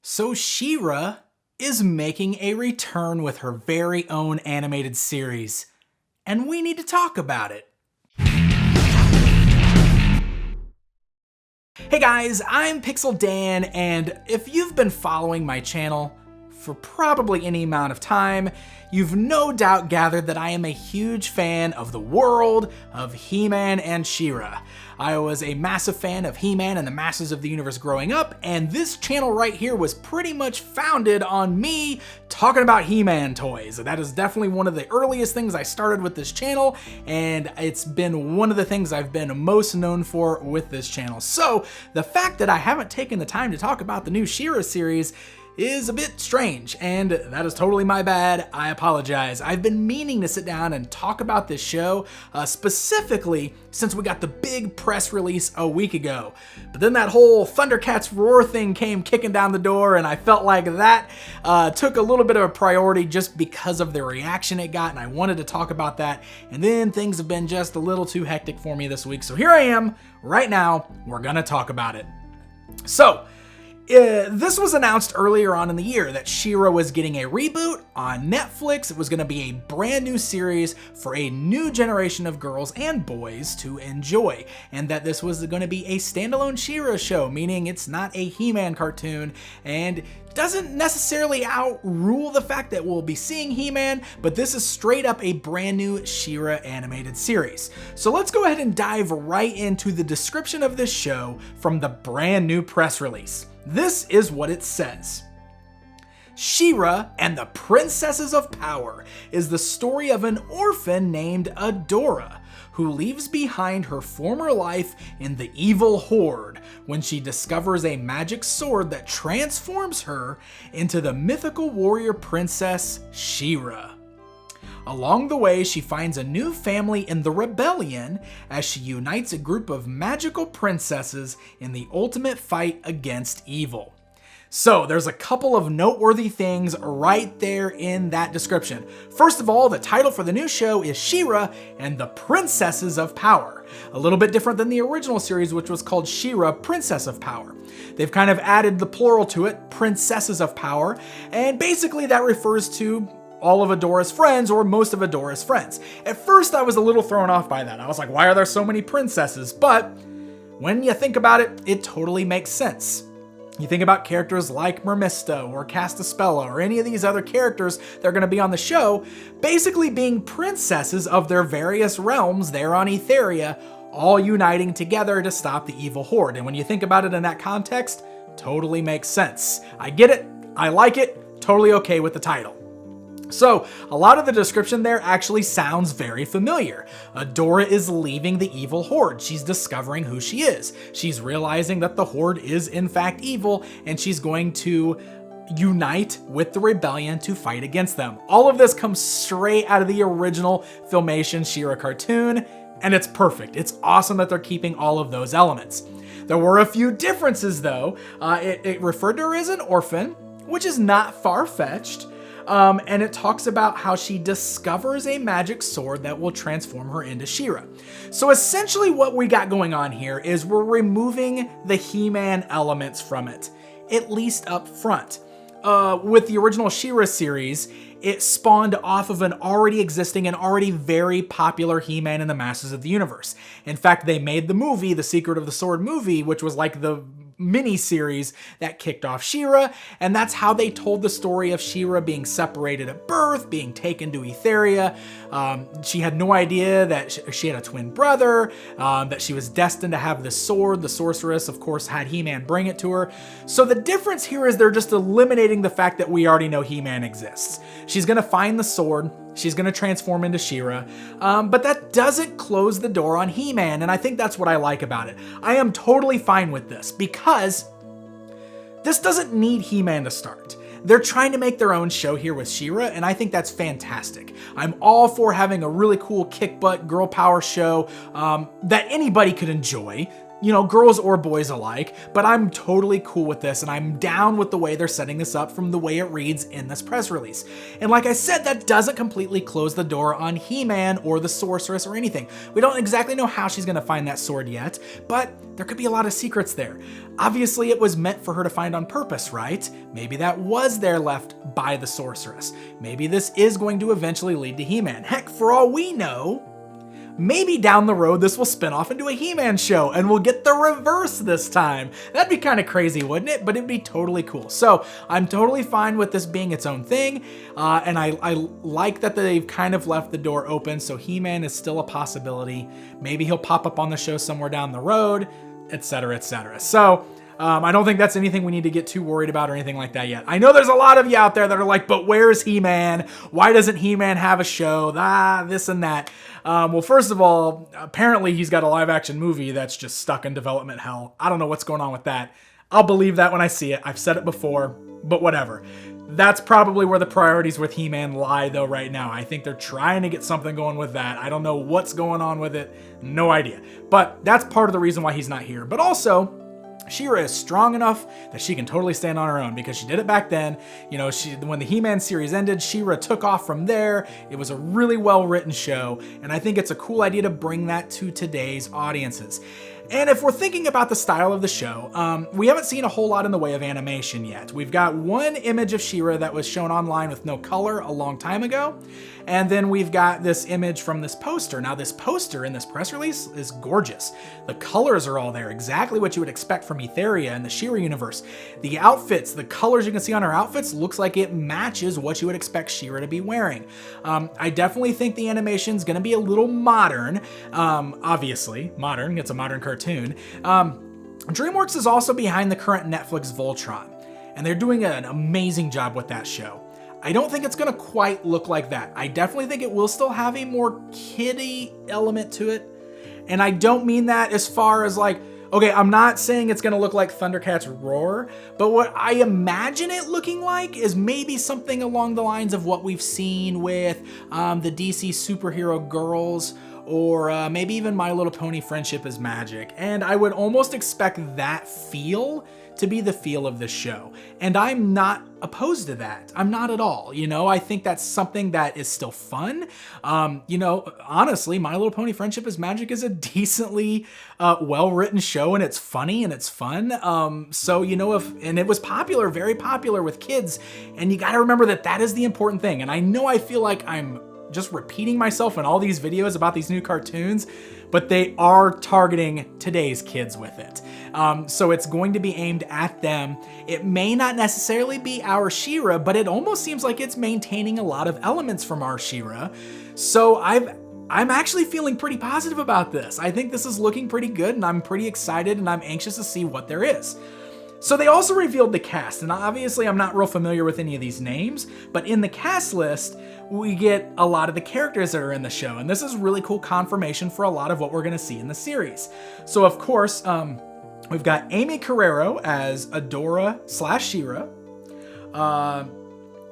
So She-Ra is making a return with her very own animated series, and we need to talk about it. Hey guys, I'm Pixel Dan, and if you've been following my channel for probably any amount of time, you've no doubt gathered that I am a huge fan of the world of He-Man and She-Ra. I was a massive fan of He-Man and the Masters of the Universe growing up, and this channel right here was pretty much founded on me talking about He-Man toys. That is definitely one of the earliest things I started with this channel, and it's been one of the things I've been most known for with this channel. So the fact that I haven't taken the time to talk about the new She-Ra series is a bit strange, and that is totally my bad. I apologize. I've been meaning to sit down and talk about this show, specifically since we got the big press release a week ago. But then that whole Thundercats Roar thing came kicking down the door, and I felt like that took a little bit of a priority just because of the reaction it got, and I wanted to talk about that. And then things have been just a little too hectic for me this week, so here I am. Right now, we're gonna talk about it. So, this was announced earlier on in the year that She-Ra was getting a reboot on Netflix. It was going to be a brand new series for a new generation of girls and boys to enjoy, and that this was going to be a standalone She-Ra show, meaning it's not a He-Man cartoon and doesn't necessarily outrule the fact that we'll be seeing He-Man, but this is straight up a brand new She-Ra animated series. So let's go ahead and dive right into the description of this show from the brand new press release. This is what it says. She-Ra and the Princesses of Power is the story of an orphan named Adora, who leaves behind her former life in the evil Horde when she discovers a magic sword that transforms her into the mythical warrior princess She-Ra. Along the way, she finds a new family in the Rebellion as she unites a group of magical princesses in the ultimate fight against evil. So there's a couple of noteworthy things right there in that description. First of all, the title for the new show is She-Ra and the Princesses of Power. A little bit different than the original series, which was called She-Ra, Princess of Power. They've kind of added the plural to it, Princesses of Power, and basically that refers to all of Adora's friends, or most of Adora's friends. At first, I was a little thrown off by that. I was like, why are there so many princesses? But when you think about it, it totally makes sense. You think about characters like Mermista or Castaspella or any of these other characters that are going to be on the show, basically being princesses of their various realms there on Etheria, all uniting together to stop the evil Horde. And when you think about it in that context, totally makes sense. I get it. I like it. Totally okay with the title. So, a lot of the description there actually sounds very familiar. Adora is leaving the evil Horde. She's discovering who she is. She's realizing that the Horde is in fact evil, and she's going to unite with the Rebellion to fight against them. All of this comes straight out of the original Filmation She-Ra cartoon, and it's perfect. It's awesome that they're keeping all of those elements. There were a few differences though. It referred to her as an orphan, which is not far-fetched. And it talks about how she discovers a magic sword that will transform her into She-Ra. So essentially what we got going on here is we're removing the He-Man elements from it, at least up front. With the original She-Ra series, it spawned off of an already existing and already very popular He-Man and the Masters of the Universe. In fact, they made the movie, the Secret of the Sword movie, which was like the mini-series that kicked off She-Ra, and that's how they told the story of She-Ra being separated at birth, being taken to Etheria. She had no idea that she had a twin brother, that she was destined to have this sword. The sorceress, of course, had He-Man bring it to her. So the difference here is they're just eliminating the fact that we already know He-Man exists. She's gonna find the sword, she's gonna transform into She-Ra, but that doesn't close the door on He-Man, and I think that's what I like about it. I am totally fine with this because this doesn't need He-Man to start. They're trying to make their own show here with She-Ra, and I think that's fantastic. I'm all for having a really cool kick-butt girl power show that anybody could enjoy. girls or boys alike, but I'm totally cool with this, and I'm down with the way they're setting this up from the way it reads in this press release. And like I said, that doesn't completely close the door on He-Man or the Sorceress or anything. We don't exactly know how she's gonna find that sword yet, but there could be a lot of secrets there. Obviously, it was meant for her to find on purpose, right? Maybe that was there left by the Sorceress. Maybe this is going to eventually lead to He-Man. Heck, for all we know, maybe down the road this will spin off into a He-Man show and we'll get the reverse this time. That'd be kind of crazy, wouldn't it? But it'd be totally cool. So I'm totally fine with this being its own thing. And I like that they've kind of left the door open, so He-Man is still a possibility. Maybe he'll pop up on the show somewhere down the road, etc., etc. So I don't think that's anything we need to get too worried about or anything like that yet. I know there's a lot of you out there that are like, but where's He-Man? Why doesn't He-Man have a show? This and that. Well, first of all, apparently he's got a live action movie that's just stuck in development hell. I don't know what's going on with that. I'll believe that when I see it. I've said it before, but whatever. That's probably where the priorities with He-Man lie though right now. I think they're trying to get something going with that. I don't know what's going on with it. No idea. But that's part of the reason why he's not here. But also, She-Ra is strong enough that she can totally stand on her own because she did it back then. When the He-Man series ended, She-Ra took off from there. It was a really well-written show, and I think it's a cool idea to bring that to today's audiences. And if we're thinking about the style of the show, we haven't seen a whole lot in the way of animation yet. We've got one image of She-Ra that was shown online with no color a long time ago, and then we've got this image from this poster. Now, this poster in this press release is gorgeous. The colors are all there, exactly what you would expect from Etheria and the She-Ra universe. The outfits, the colors you can see on her outfits, looks like it matches what you would expect She-Ra to be wearing. I definitely think the animation's gonna be a little modern. Obviously, modern, it's a modern cartoon. DreamWorks is also behind the current Netflix Voltron, and they're doing an amazing job with that show. I don't think it's gonna quite look like that. I definitely think it will still have a more kiddie element to it. And I don't mean that as far as like, okay, I'm not saying it's gonna look like Thundercats Roar, but what I imagine it looking like is maybe something along the lines of what we've seen with the DC superhero girls, or maybe even My Little Pony Friendship is Magic. And I would almost expect that feel to be the feel of this show. And I'm not opposed to that. I'm not at all. I think that's something that is still fun. Honestly, My Little Pony Friendship is Magic is a decently well-written show, and it's funny and it's fun. And it was popular, very popular with kids. And you gotta remember that is the important thing. And I know I feel like I'm just repeating myself in all these videos about these new cartoons, but they are targeting today's kids with it. So it's going to be aimed at them. It may not necessarily be our She-Ra, but it almost seems like it's maintaining a lot of elements from our She-Ra. So I'm actually feeling pretty positive about this. I think this is looking pretty good, and I'm pretty excited, and I'm anxious to see what there is. So they also revealed the cast, and obviously I'm not real familiar with any of these names, but in the cast list, we get a lot of the characters that are in the show, and this is really cool confirmation for a lot of what we're gonna see in the series. So of course, we've got Amy Carrero as Adora / She-Ra.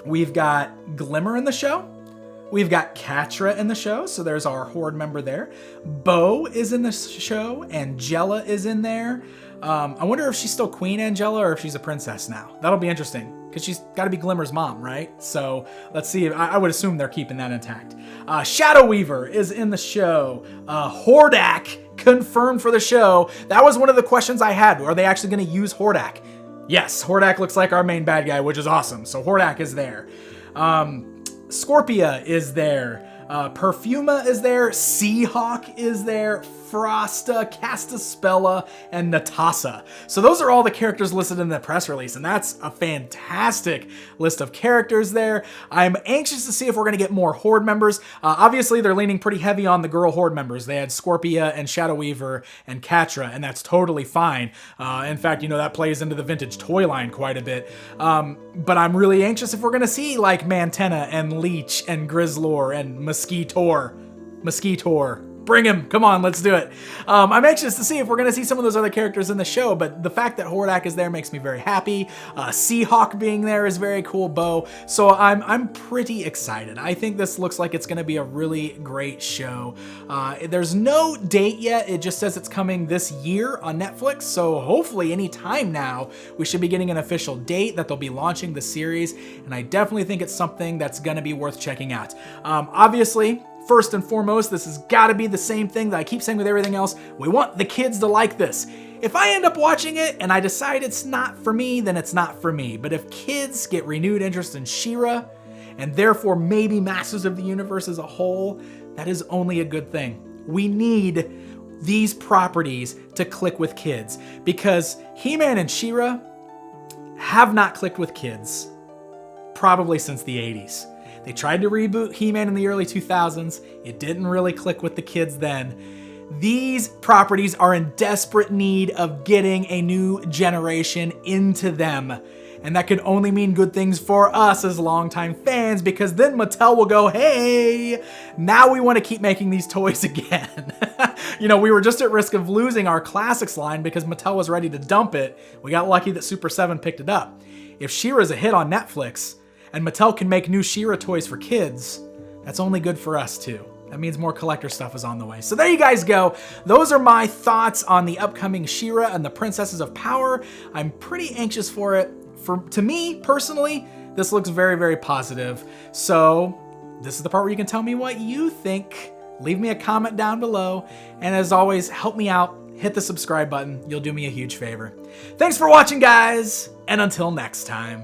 We've got Glimmer in the show. We've got Catra in the show, so there's our Horde member there. Bo is in the show, Angela is in there. I wonder if she's still Queen Angela or if she's a princess now. That'll be interesting, because she's got to be Glimmer's mom, right? So let's see. I would assume they're keeping that intact. Shadow Weaver is in the show. Hordak confirmed for the show. That was one of the questions I had. Are they actually going to use Hordak? Yes, Hordak looks like our main bad guy, which is awesome. So Hordak is there. Scorpia is there. Perfuma is there. Seahawk is there. Frosta, Castaspella, and Natasa. So those are all the characters listed in the press release, and that's a fantastic list of characters there. I'm anxious to see if we're going to get more Horde members. Obviously, they're leaning pretty heavy on the girl Horde members. They had Scorpia and Shadow Weaver and Catra, and that's totally fine. In fact, that plays into the vintage toy line quite a bit. But I'm really anxious if we're going to see like Mantenna and Leech and Grizzlor and Mosquitor. Bring him. Come on, let's do it. I'm anxious to see if we're going to see some of those other characters in the show, but the fact that Hordak is there makes me very happy. Seahawk being there is very cool, Bo. So I'm pretty excited. I think this looks like it's going to be a really great show. There's no date yet. It just says it's coming this year on Netflix, so hopefully any time now we should be getting an official date that they'll be launching the series, and I definitely think it's something that's going to be worth checking out. Obviously, first and foremost, this has got to be the same thing that I keep saying with everything else. We want the kids to like this. If I end up watching it and I decide it's not for me, then it's not for me. But if kids get renewed interest in She-Ra, and therefore maybe Masters of the Universe as a whole, that is only a good thing. We need these properties to click with kids, because He-Man and She-Ra have not clicked with kids probably since the 80s. They tried to reboot He-Man in the early 2000s. It didn't really click with the kids then. These properties are in desperate need of getting a new generation into them. And that could only mean good things for us as longtime fans, because then Mattel will go, hey, now we want to keep making these toys again. You know, we were just at risk of losing our classics line because Mattel was ready to dump it. We got lucky that Super 7 picked it up. If She-Ra's a hit on Netflix, and Mattel can make new She-Ra toys for kids, that's only good for us too. That means more collector stuff is on the way. So there you guys go. Those are my thoughts on the upcoming She-Ra and the Princesses of Power. I'm pretty anxious for it. To me, personally, this looks very, very positive. So this is the part where you can tell me what you think. Leave me a comment down below. And as always, help me out. Hit the subscribe button. You'll do me a huge favor. Thanks for watching, guys. And until next time.